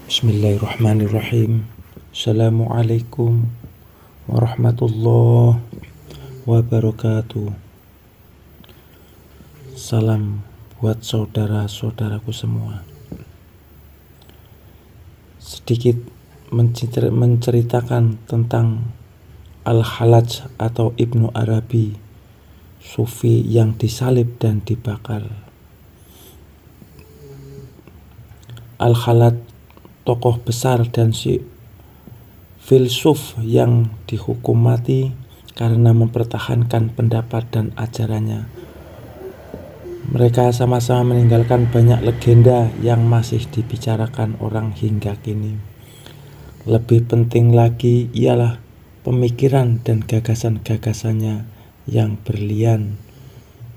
Bismillahirrahmanirrahim. Assalamualaikum warahmatullahi wabarakatuh. Salam buat saudara-saudaraku semua. Sedikit menceritakan tentang Al-Hallaj atau Ibnu Arabi, sufi yang disalib dan dibakar. Al-Hallaj tokoh besar dan filsuf yang dihukum mati karena mempertahankan pendapat dan ajarannya. Mereka sama-sama meninggalkan banyak legenda yang masih dibicarakan orang hingga kini. Lebih penting lagi ialah pemikiran dan gagasan-gagasannya yang berlian.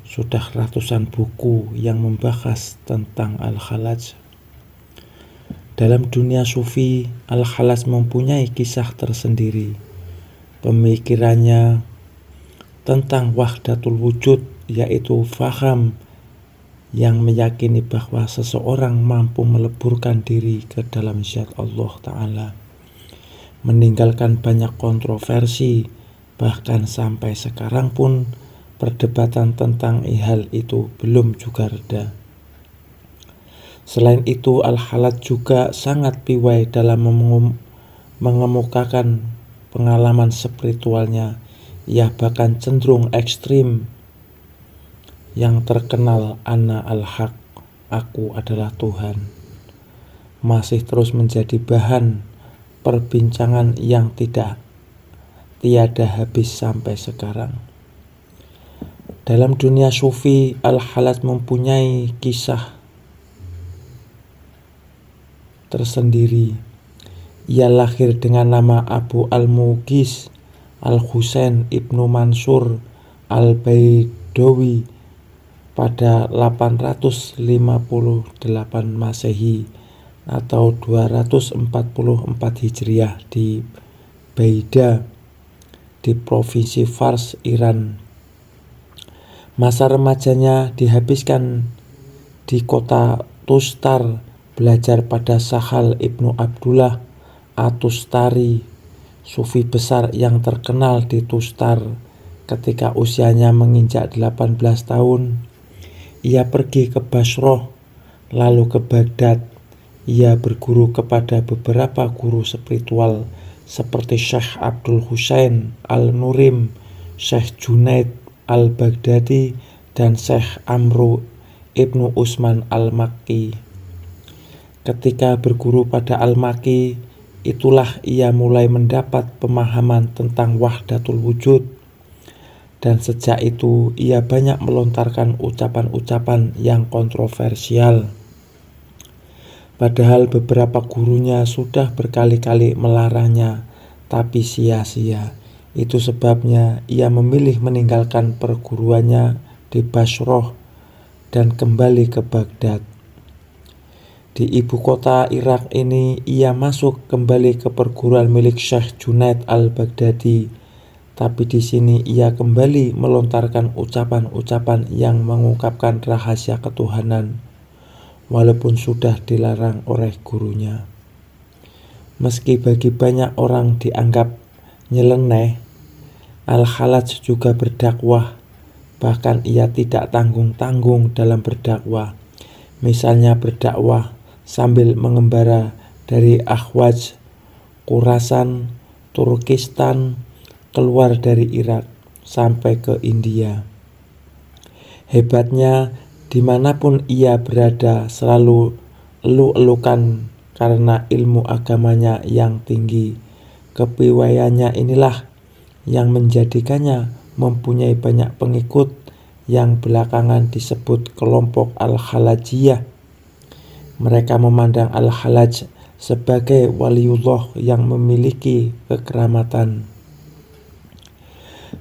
Sudah ratusan buku yang membahas tentang Al-Hallaj. Dalam dunia sufi, Al-Hallaj mempunyai kisah tersendiri. Pemikirannya tentang wahdatul wujud, yaitu faham yang meyakini bahwa seseorang mampu meleburkan diri ke dalam zat Allah Ta'ala, meninggalkan banyak kontroversi. Bahkan sampai sekarang pun perdebatan tentang hal itu belum juga reda. Selain itu, Al-Hallaj juga sangat piawai dalam mengemukakan pengalaman spiritualnya. Ia bahkan cenderung ekstrim. Yang terkenal Ana al-Haq, aku adalah Tuhan, masih terus menjadi bahan perbincangan yang tiada habis sampai sekarang. Dalam dunia sufi, Al-Hallaj mempunyai kisah tersendiri. Ia lahir dengan nama Abu Al-Mughis Al-Husain Ibnu Mansur Al-Baidawi pada 858 Masehi atau 244 Hijriah di Baida di provinsi Fars, Iran. Masa remajanya dihabiskan di kota Tustar, belajar pada Sahal Ibnu Abdullah At-Tustari, sufi besar yang terkenal di Tustar. Ketika usianya menginjak 18 tahun, ia pergi ke Basroh, lalu ke Baghdad. Ia berguru kepada beberapa guru spiritual seperti Syekh Abdul Husain Al-Nurim, Syekh Junaid Al-Baghdadi, dan Syekh Amru Ibnu Usman Al-Makki. Ketika berguru pada Al-Makki, itulah ia mulai mendapat pemahaman tentang wahdatul wujud. Dan sejak itu ia banyak melontarkan ucapan-ucapan yang kontroversial. Padahal beberapa gurunya sudah berkali-kali melarangnya, tapi sia-sia. Itu sebabnya ia memilih meninggalkan perguruannya di Basroh dan kembali ke Baghdad. Di ibu kota Irak ini, ia masuk kembali ke perguruan milik Syekh Junaid Al-Baghdadi. Tapi di sini ia kembali melontarkan ucapan-ucapan yang mengungkapkan rahasia ketuhanan, walaupun sudah dilarang oleh gurunya. Meski bagi banyak orang dianggap nyeleneh, Al-Hallaj juga berdakwah. Bahkan ia tidak tanggung-tanggung dalam berdakwah. Misalnya berdakwah sambil mengembara dari Ahwaz, Khurasan, Turkistan, keluar dari Irak sampai ke India. Hebatnya, dimanapun ia berada selalu elu-elukan karena ilmu agamanya yang tinggi. Kepiawaiannya inilah yang menjadikannya mempunyai banyak pengikut yang belakangan disebut kelompok Al-Hallajiyah. Mereka memandang Al-Hallaj sebagai waliullah yang memiliki kekeramatan.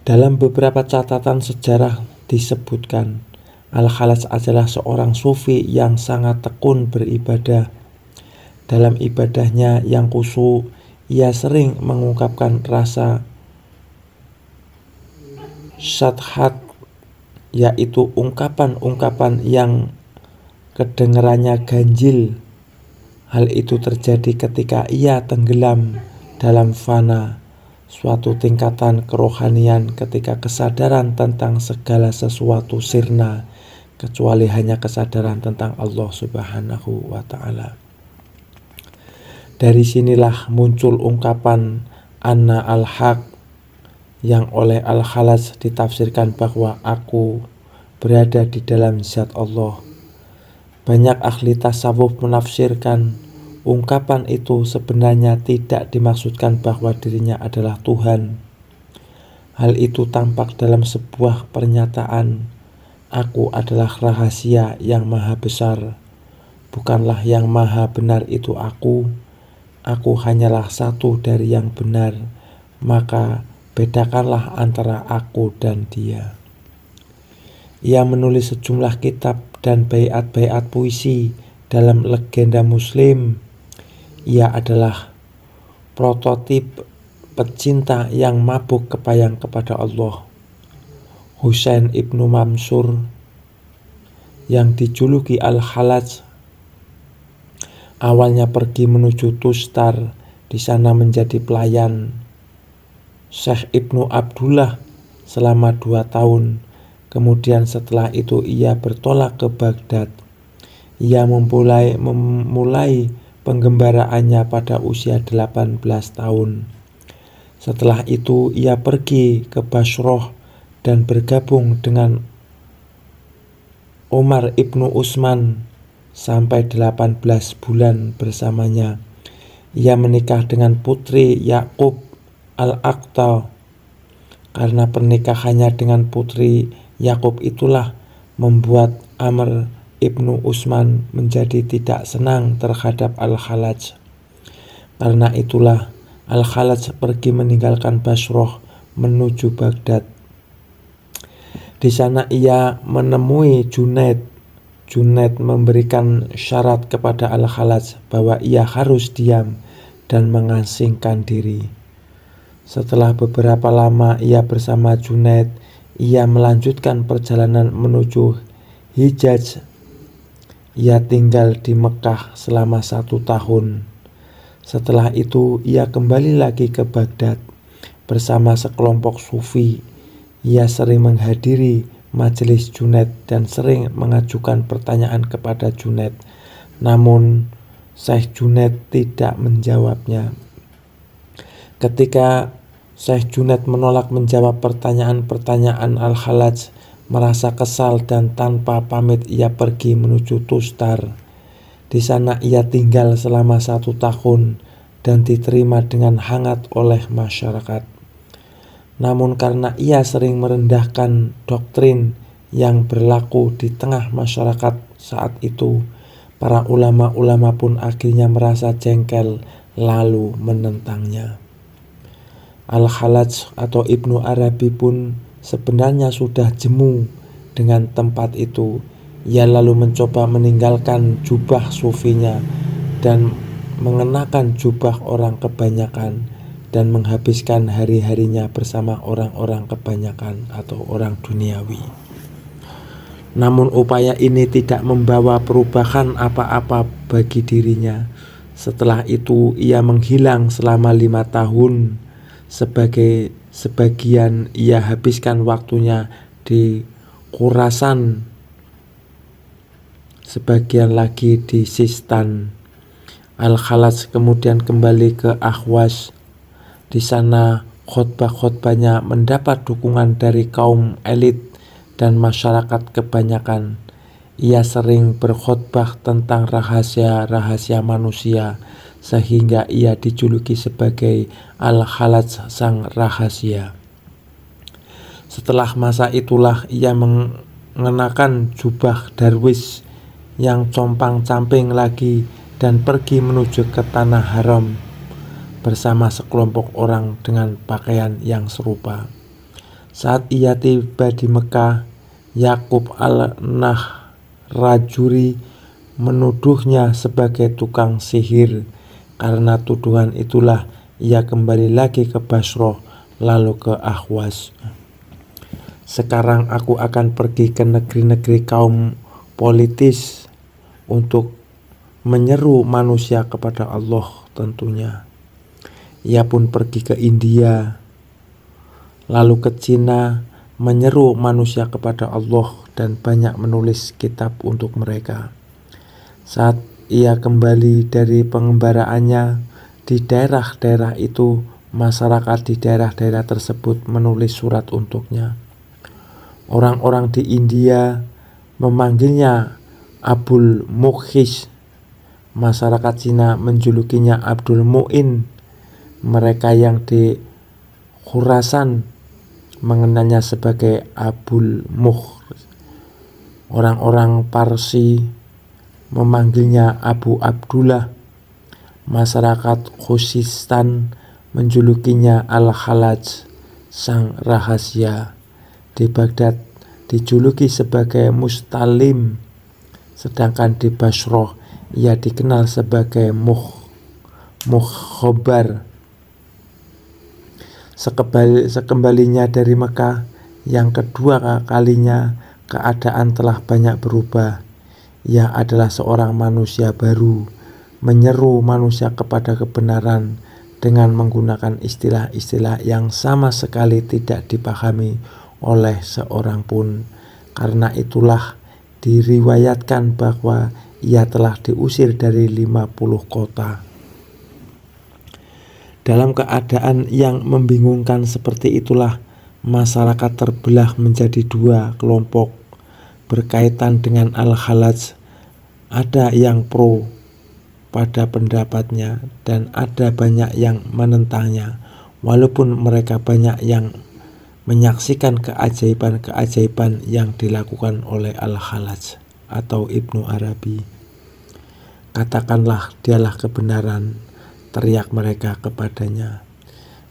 Dalam beberapa catatan sejarah disebutkan, Al-Hallaj adalah seorang sufi yang sangat tekun beribadah. Dalam ibadahnya yang khusyuk, ia sering mengungkapkan rasa syadhat, yaitu ungkapan-ungkapan yang kedengarannya ganjil Hal itu terjadi ketika ia tenggelam dalam fana, suatu tingkatan kerohanian ketika kesadaran tentang segala sesuatu sirna, kecuali hanya kesadaran tentang Allah Subhanahu wa Ta'ala. Dari sinilah muncul ungkapan Anna al-Haq yang oleh Al-Khalaj ditafsirkan bahwa aku berada di dalam zat Allah. Banyak ahli tasawuf menafsirkan ungkapan itu sebenarnya tidak dimaksudkan bahwa dirinya adalah Tuhan. Hal itu tampak dalam sebuah pernyataan, aku adalah rahasia yang maha besar, bukanlah yang maha benar itu aku hanyalah satu dari yang benar, maka bedakanlah antara aku dan dia. Ia menulis sejumlah kitab dan baiat-baiat puisi dalam legenda Muslim. Ia adalah prototip pecinta yang mabuk kepayang kepada Allah. Husain ibnu Mansur yang dijuluki Al-Khalaj awalnya pergi menuju Tustar, di sana menjadi pelayan Syekh Ibnu Abdullah selama 2 tahun. Kemudian setelah itu ia bertolak ke Baghdad. Ia memulai penggembaraannya pada usia 18 tahun. Setelah itu ia pergi ke Basrah dan bergabung dengan Umar ibnu Utsman sampai 18 bulan bersamanya. Ia menikah dengan putri Yaqub al-Aqta. Karena pernikahannya dengan putri Yaqub itulah membuat Amr ibnu Utsman menjadi tidak senang terhadap Al-Khalaj. Karena itulah Al-Khalaj pergi meninggalkan Basrah menuju Baghdad. Di sana ia menemui Junaid. Junaid memberikan syarat kepada Al-Khalaj bahwa ia harus diam dan mengasingkan diri. Setelah beberapa lama ia bersama Junaid, ia melanjutkan perjalanan menuju Hijaz. Ia tinggal di Mekah selama 1 tahun. Setelah itu ia kembali lagi ke Baghdad bersama sekelompok sufi. Ia sering menghadiri majelis Junaid dan sering mengajukan pertanyaan kepada Junaid. Namun Syekh Junaid tidak menjawabnya. Ketika Syekh Junaid menolak menjawab pertanyaan-pertanyaan Al-Khalaj, merasa kesal dan tanpa pamit ia pergi menuju Tustar. Di sana ia tinggal selama 1 tahun dan diterima dengan hangat oleh masyarakat. Namun karena ia sering merendahkan doktrin yang berlaku di tengah masyarakat saat itu, para ulama-ulama pun akhirnya merasa jengkel lalu menentangnya. Al-Khalaj atau Ibnu Arabi pun sebenarnya sudah jemu dengan tempat itu. Ia lalu mencoba meninggalkan jubah sufinya dan mengenakan jubah orang kebanyakan dan menghabiskan hari-harinya bersama orang-orang kebanyakan atau orang duniawi. Namun upaya ini tidak membawa perubahan apa-apa bagi dirinya. Setelah itu ia menghilang selama 5 tahun. Sebagian ia habiskan waktunya di Khurasan, sebagian lagi di Sistan. Al-Khalaj kemudian kembali ke Ahwas. Di sana khotbah-khotbahnya mendapat dukungan dari kaum elit dan masyarakat kebanyakan. Ia sering berkhotbah tentang rahasia-rahasia manusia, sehingga ia dijuluki sebagai Al-Khalaj sang rahasia. Setelah masa itulah ia mengenakan jubah darwis yang compang-camping lagi dan pergi menuju ke tanah haram bersama sekelompok orang dengan pakaian yang serupa. Saat ia tiba di Mekah, Yaqub al-Nahrajuri menuduhnya sebagai tukang sihir. Karena tuduhan itulah ia kembali lagi ke Basrah lalu ke Ahwas. Sekarang aku akan pergi ke negeri-negeri kaum politis untuk menyeru manusia kepada Allah tentunya. Ia pun pergi ke India, lalu ke Cina, menyeru manusia kepada Allah dan banyak menulis kitab untuk mereka. Saat ia kembali dari pengembaraannya di daerah-daerah itu, masyarakat di daerah-daerah tersebut menulis surat untuknya. Orang-orang di India memanggilnya Abul Mukhis. Masyarakat Cina menjulukinya Abdul Mu'in. Mereka yang di Khurasan mengenalnya sebagai Abul Mukh. Orang-orang Parsi memanggilnya Abu Abdullah. Masyarakat Khuzestan menjulukinya Al-Halaj, sang rahasia. Di Baghdad dijuluki sebagai Mustalim, sedangkan di Basroh ia dikenal sebagai Mukhobar. Sekembalinya dari Mekah yang kedua kalinya, keadaan telah banyak berubah. Ia adalah seorang manusia baru, menyeru manusia kepada kebenaran dengan menggunakan istilah-istilah yang sama sekali tidak dipahami oleh seorang pun. Karena itulah diriwayatkan bahwa ia telah diusir dari 50 kota. Dalam keadaan yang membingungkan seperti itulah, masyarakat terbelah menjadi dua kelompok berkaitan dengan Al-Halaj. Ada yang pro pada pendapatnya dan ada banyak yang menentangnya, walaupun mereka banyak yang menyaksikan keajaiban-keajaiban yang dilakukan oleh Al-Halaj atau Ibnu Arabi. Katakanlah dialah kebenaran, teriak mereka kepadanya.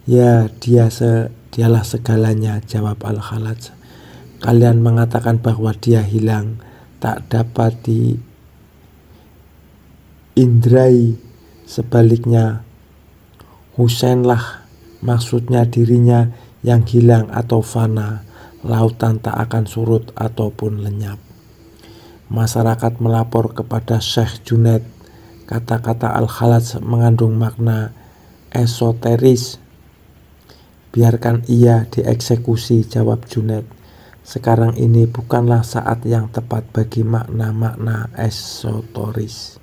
Ya, dialah segalanya, jawab Al-Halaj. Kalian mengatakan bahwa dia hilang, tak dapat diindrai. Sebaliknya, Husainlah, maksudnya dirinya yang hilang atau fana, lautan tak akan surut ataupun lenyap. Masyarakat melapor kepada Syekh Junaid. Kata-kata Al-Halaj mengandung makna esoteris. Biarkan ia dieksekusi, jawab Junaid. Sekarang ini bukanlah saat yang tepat bagi makna-makna esoteris.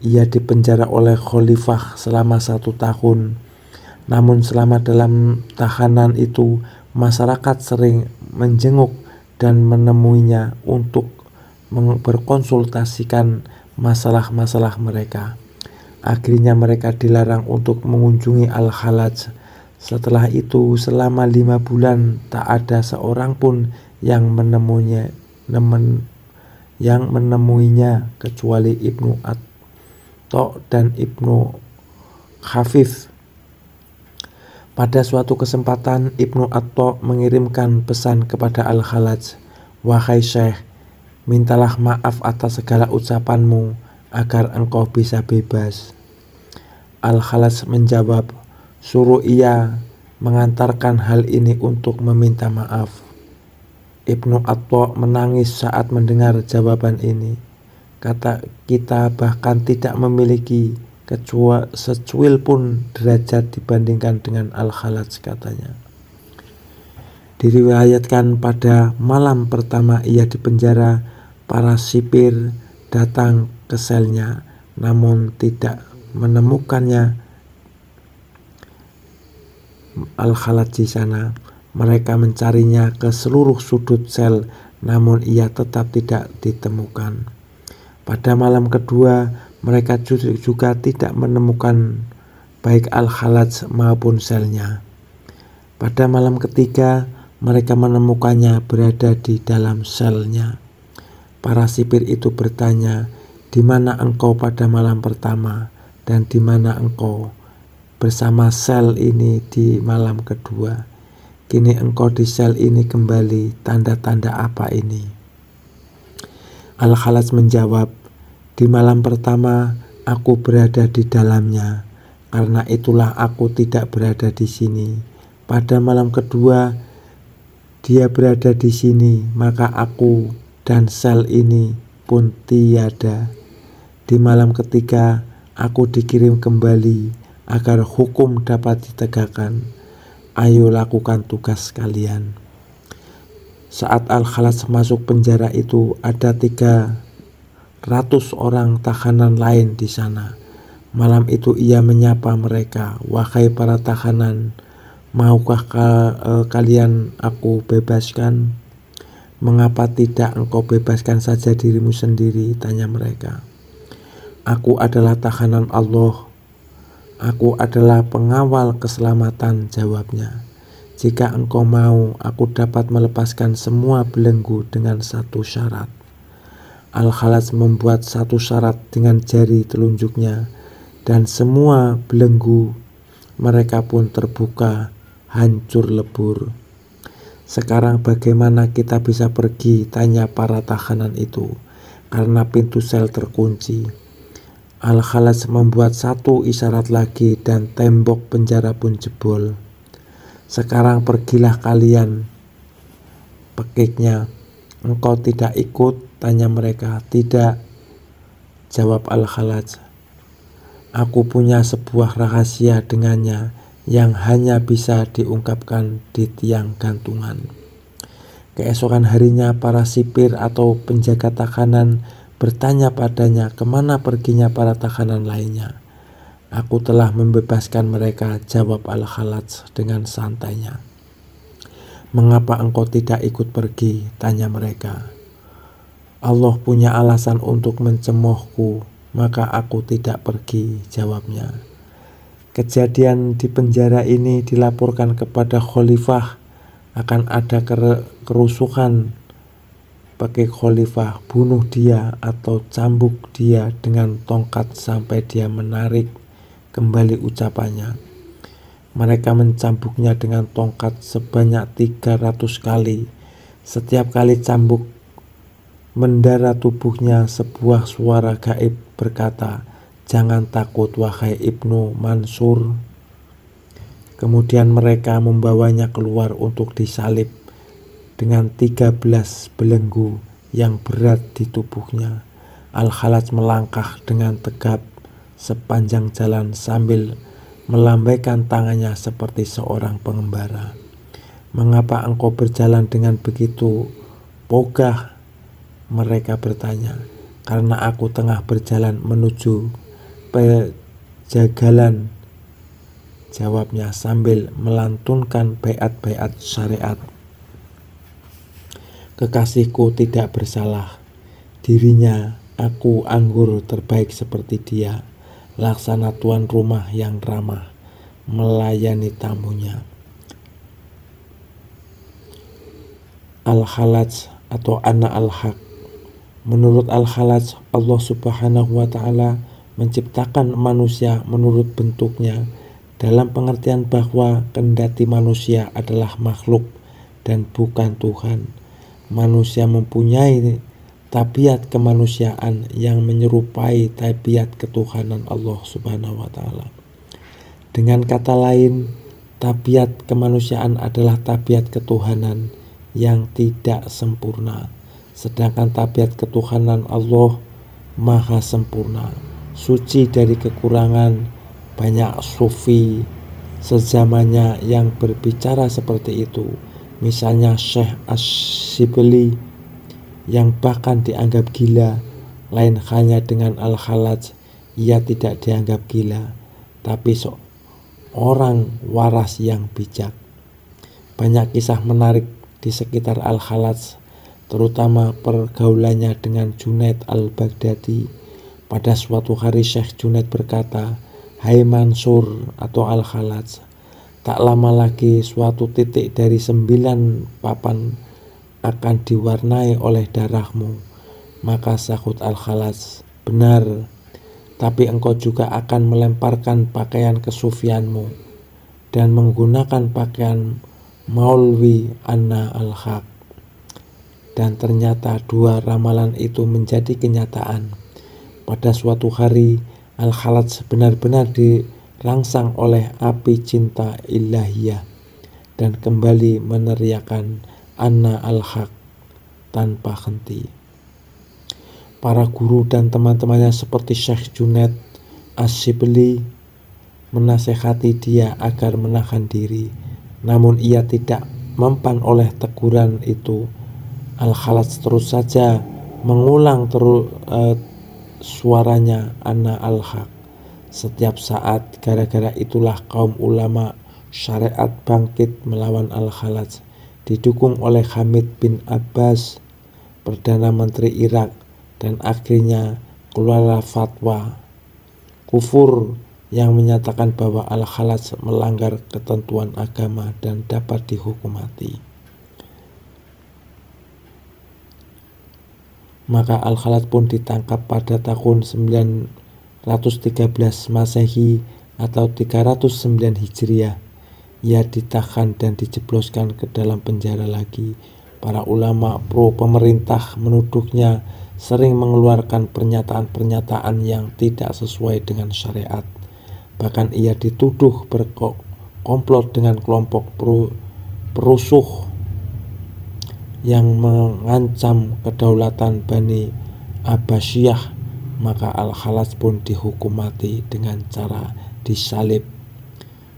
Ia dipenjara oleh khalifah selama 1 tahun. Namun selama dalam tahanan itu, masyarakat sering menjenguk dan menemuinya untuk berkonsultasikan masalah-masalah mereka. Akhirnya mereka dilarang untuk mengunjungi Al-Halaj. Setelah itu selama 5 bulan tak ada seorang pun yang menemuinya kecuali Ibnu Atto dan Ibnu Khafif. Pada suatu kesempatan Ibnu Atto mengirimkan pesan kepada Al-Halaj. Wahai Syekh, mintalah maaf atas segala ucapanmu agar engkau bisa bebas. Al-Halaj menjawab, suruh ia mengantarkan hal ini untuk meminta maaf. Ibnu Atto menangis saat mendengar jawaban ini. Kata, kita bahkan tidak memiliki secuil pun derajat dibandingkan dengan Al-Halaj, katanya. Diriwayatkan pada malam pertama ia dipenjara, para sipir datang ke selnya, namun tidak menemukannya Al-Halaj di sana. Mereka mencarinya ke seluruh sudut sel, namun ia tetap tidak ditemukan. Pada malam kedua, mereka juga tidak menemukan baik Al-Halaj maupun selnya. Pada malam ketiga, mereka menemukannya berada di dalam selnya. Para sipir itu bertanya, di mana engkau pada malam pertama dan di mana engkau bersama sel ini di malam kedua? Kini engkau di sel ini kembali, tanda-tanda apa ini? Al-Halaj menjawab, di malam pertama aku berada di dalamnya, karena itulah aku tidak berada di sini. Pada malam kedua dia berada di sini, maka aku dan sel ini pun tiada. Di malam ketiga aku dikirim kembali agar hukum dapat ditegakkan. Ayo lakukan tugas kalian. Saat Al-Khalas masuk penjara itu, ada 300 orang tahanan lain di sana. Malam itu ia menyapa mereka, "Wahai para tahanan, maukah kalian aku bebaskan?" "Mengapa tidak engkau bebaskan saja dirimu sendiri?" tanya mereka. "Aku adalah tahanan Allah. Aku adalah pengawal keselamatan," jawabnya. "Jika engkau mau, aku dapat melepaskan semua belenggu dengan satu syarat." Al-Khalas membuat satu syarat dengan jari telunjuknya, dan semua belenggu mereka pun terbuka, hancur lebur. "Sekarang bagaimana kita bisa pergi?" tanya para tahanan itu, karena pintu sel terkunci. Al-Khalas membuat satu isyarat lagi dan tembok penjara pun jebol. "Sekarang pergilah kalian," pekiknya. "Engkau tidak ikut?" tanya mereka. "Tidak," jawab Al-Khalas. "Aku punya sebuah rahasia dengannya yang hanya bisa diungkapkan di tiang gantungan." Keesokan harinya para sipir atau penjaga tahanan bertanya padanya kemana perginya para tahanan lainnya. "Aku telah membebaskan mereka," jawab Al-Khalas dengan santainya. "Mengapa engkau tidak ikut pergi?" tanya mereka. "Allah punya alasan untuk mencemoohku, maka aku tidak pergi," jawabnya. Kejadian di penjara ini dilaporkan kepada khalifah. Akan ada kerusuhan. Pakai khalifah, bunuh dia atau cambuk dia dengan tongkat sampai dia menarik kembali ucapannya. Mereka mencambuknya dengan tongkat sebanyak 300 kali. Setiap kali cambuk mendara tubuhnya sebuah suara gaib berkata, "Jangan takut wahai Ibnu Mansur." Kemudian mereka membawanya keluar untuk disalib dengan 13 belenggu yang berat di tubuhnya. Al-Khalas melangkah dengan tegap sepanjang jalan sambil melambaikan tangannya seperti seorang pengembara. "Mengapa engkau berjalan dengan begitu pogah?" mereka bertanya. "Karena aku tengah berjalan menuju pejagalan," jawabnya sambil melantunkan baiat-baiat syariat. "Kekasihku tidak bersalah. Dirinya aku anggur terbaik seperti dia, laksana tuan rumah yang ramah melayani tamunya." Al-Khalas atau Anna al-Haq. Menurut Al-Khalas, Allah Subhanahu wa Ta'ala menciptakan manusia menurut bentuknya, dalam pengertian bahwa kendati manusia adalah makhluk dan bukan Tuhan, manusia mempunyai tabiat kemanusiaan yang menyerupai tabiat ketuhanan Allah Subhanahu wa Ta'ala. Dengan kata lain, tabiat kemanusiaan adalah tabiat ketuhanan yang tidak sempurna, sedangkan tabiat ketuhanan Allah maha sempurna, suci dari kekurangan. Banyak sufi sezamannya yang berbicara seperti itu, misalnya Syekh Ash-Shibli yang bahkan dianggap gila. Lain halnya dengan Al-Khalas, ia tidak dianggap gila, tapi seorang waras yang bijak. Banyak kisah menarik di sekitar Al-Khalas, terutama pergaulannya dengan Junaid al-Baghdadi. Pada suatu hari Syekh Junaid berkata, "Hai Mansur atau Al-Khalas, tak lama lagi suatu titik dari 9 papan akan diwarnai oleh darahmu." Maka sahut Al-Khalas, "Benar, tapi engkau juga akan melemparkan pakaian kesufianmu dan menggunakan pakaian Maulwi Anna al-Haq." Dan ternyata dua ramalan itu menjadi kenyataan. Pada suatu hari, Al-Khalas benar-benar dirangsang oleh api cinta ilahiyah dan kembali meneriakkan Anna al-Haq. tanpa henti. Para guru dan teman-temannya seperti Syekh Junaid Asyibli menasehati dia agar menahan diri, namun ia tidak mempan oleh teguran itu. Al-Khalaj terus saja mengulang suaranya, ana al-haq, setiap saat. Gara-gara itulah kaum ulama syariat bangkit melawan Al-Khalaj, didukung oleh Hamid bin Abbas, Perdana Menteri Irak, dan akhirnya keluarlah fatwa kufur yang menyatakan bahwa Al-Khalaj melanggar ketentuan agama dan dapat dihukum mati. Maka Al-Khalaj pun ditangkap pada tahun 913 Masehi atau 309 Hijriah. Ia ditahan dan dijebloskan ke dalam penjara lagi. Para ulama pro pemerintah menuduhnya sering mengeluarkan pernyataan-pernyataan yang tidak sesuai dengan syariat. Bahkan ia dituduh berkomplot dengan kelompok perusuh yang mengancam kedaulatan Bani Abbasiyah. Maka Al-Khalaj pun dihukum mati dengan cara disalib.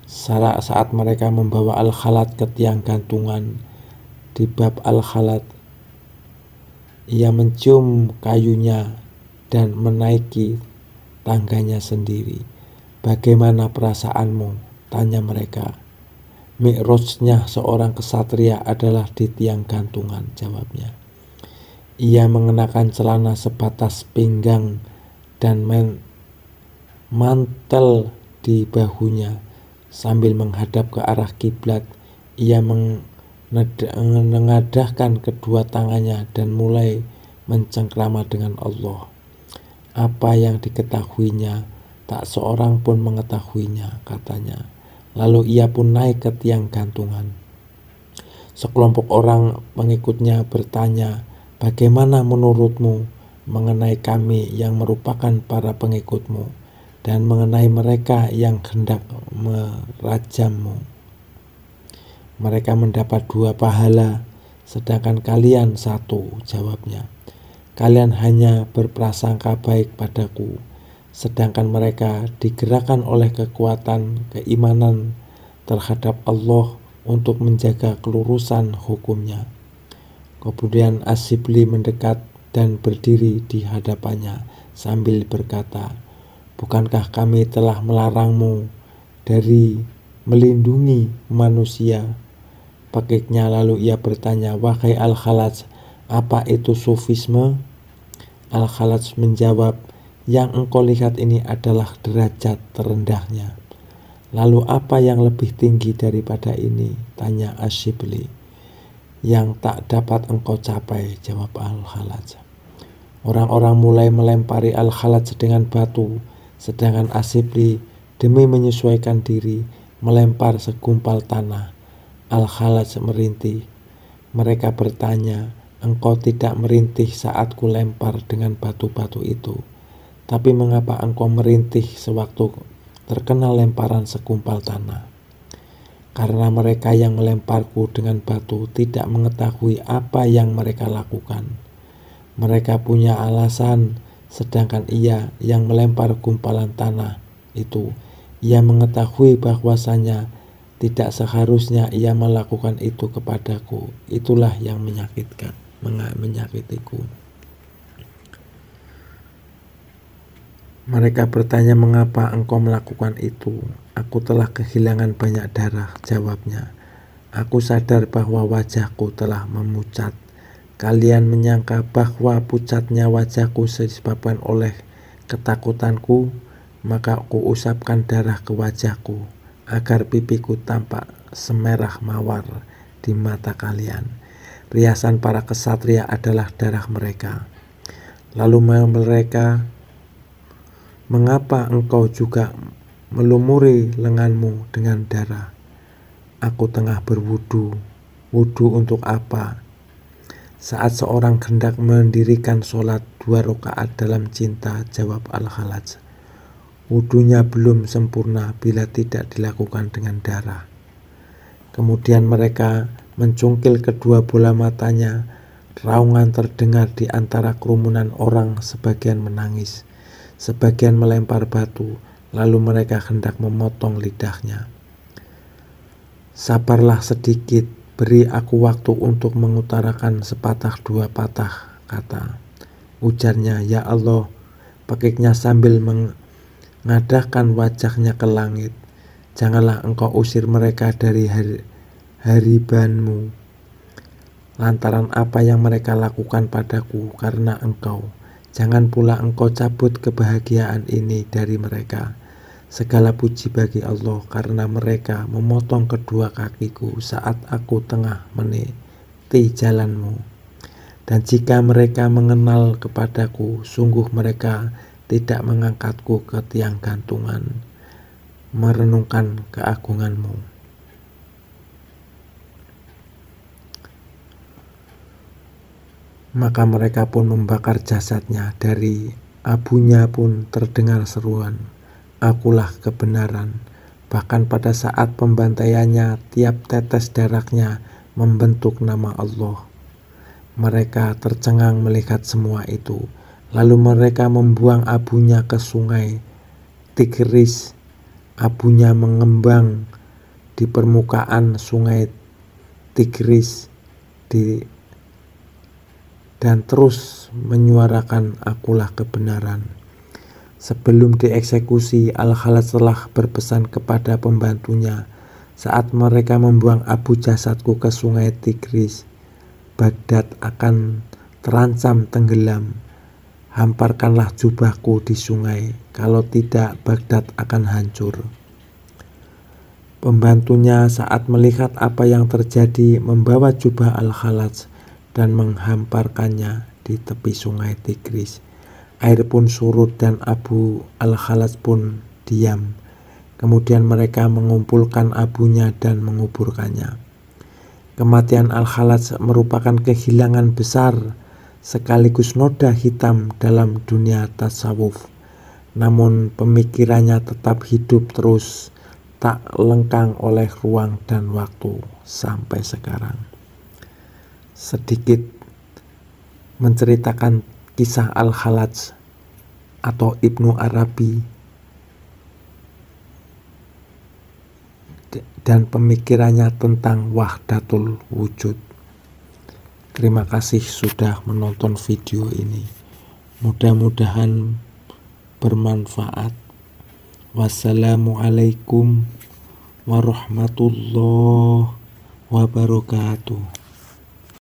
Saat mereka membawa Al-Khalaj ke tiang gantungan di bab Al-Khalaj, ia mencium kayunya dan menaiki tangganya sendiri. Bagaimana perasaanmu? Tanya mereka. Mi'rajnya seorang kesatria adalah di tiang gantungan, jawabnya. Ia mengenakan celana sebatas pinggang dan mantel di bahunya. Sambil menghadap ke arah kiblat, ia menengadahkan kedua tangannya dan mulai mencengkrama dengan Allah. Apa yang diketahuinya, tak seorang pun mengetahuinya, katanya. Lalu ia pun naik ke tiang gantungan. Sekelompok orang pengikutnya bertanya, bagaimana menurutmu mengenai kami yang merupakan para pengikutmu dan mengenai mereka yang hendak merajammu? Mereka mendapat 2 pahala, sedangkan kalian 1, jawabnya. Kalian hanya berprasangka baik padaku, sedangkan mereka digerakkan oleh kekuatan keimanan terhadap Allah untuk menjaga kelurusan hukumnya. Kemudian Asyibli mendekat dan berdiri di hadapannya sambil berkata, bukankah kami telah melarangmu dari melindungi manusia? Pakiknya lalu ia bertanya, wahai Al-Khalaj, apa itu sufisme? Al-Khalaj menjawab, yang engkau lihat ini adalah derajat terendahnya. Lalu apa yang lebih tinggi daripada ini? Tanya Asyibli. Yang tak dapat engkau capai, jawab Al-Khalaj. Orang-orang mulai melempari Al-Khalaj dengan batu, sedangkan Asyibli demi menyesuaikan diri melempar segumpal tanah. Al-Khalaj merintih. Mereka bertanya, engkau tidak merintih saat ku lempar dengan batu-batu itu, tapi mengapa engkau merintih sewaktu terkena lemparan segumpal tanah? Karena mereka yang melemparku dengan batu tidak mengetahui apa yang mereka lakukan. Mereka punya alasan, sedangkan ia yang melempar gumpalan tanah itu, ia mengetahui bahwasanya tidak seharusnya ia melakukan itu kepadaku. Itulah yang menyakitiku. Mereka bertanya, mengapa engkau melakukan itu? Aku telah kehilangan banyak darah, jawabnya. Aku sadar bahwa wajahku telah memucat. Kalian menyangka bahwa pucatnya wajahku disebabkan oleh ketakutanku, maka aku usapkan darah ke wajahku, agar pipiku tampak semerah mawar di mata kalian. Riasan para kesatria adalah darah mereka. Lalu mereka, mengapa engkau juga melumuri lenganmu dengan darah? Aku tengah berwudu. Wudu untuk apa? Saat seorang hendak mendirikan sholat 2 rakaat dalam cinta, jawab Al-Khalaj. Wudunya belum sempurna bila tidak dilakukan dengan darah. Kemudian mereka mencungkil kedua bola matanya, Raungan terdengar di antara kerumunan orang, sebagian menangis, sebagian melempar batu, lalu mereka hendak memotong lidahnya. Sabarlah sedikit, beri aku waktu untuk mengutarakan sepatah dua patah kata. Ujarnya, ya Allah, pekiknya sambil mengadahkan wajahnya ke langit. Janganlah engkau usir mereka dari haribanmu lantaran apa yang mereka lakukan padaku karena engkau. Jangan pula engkau cabut kebahagiaan ini dari mereka. Segala puji bagi Allah karena mereka memotong kedua kakiku saat aku tengah meniti jalanmu. Dan jika mereka mengenal kepadaku, sungguh mereka tidak mengangkatku ke tiang gantungan, merenungkan keagunganmu. Maka mereka pun membakar jasadnya, dari abunya pun terdengar seruan, akulah kebenaran. Bahkan pada saat pembantaiannya, tiap tetes darahnya membentuk nama Allah. Mereka tercengang melihat semua itu. Lalu mereka membuang abunya ke sungai Tigris. Abunya mengembang di permukaan sungai Tigris dan terus menyuarakan akulah kebenaran. Sebelum dieksekusi, Al-Khalat telah berpesan kepada pembantunya, saat mereka membuang abu jasadku ke sungai Tigris, Baghdad akan terancam tenggelam. Hamparkanlah jubahku di sungai, kalau tidak Baghdad akan hancur. Pembantunya saat melihat apa yang terjadi membawa jubah Al-Khalat dan menghamparkannya di tepi sungai Tigris. Air pun surut dan abu Al-Khalat pun diam. Kemudian mereka mengumpulkan abunya dan menguburkannya. Kematian Al-Khalat merupakan kehilangan besar sekaligus noda hitam dalam dunia tasawuf. Namun pemikirannya tetap hidup terus, tak lengkang oleh ruang dan waktu sampai sekarang. Sedikit menceritakan kisah Al-Khalat atau Ibnu Arabi dan pemikirannya tentang wahdatul wujud. Terima kasih sudah menonton video ini. Mudah-mudahan bermanfaat. Wassalamualaikum warahmatullahi wabarakatuh.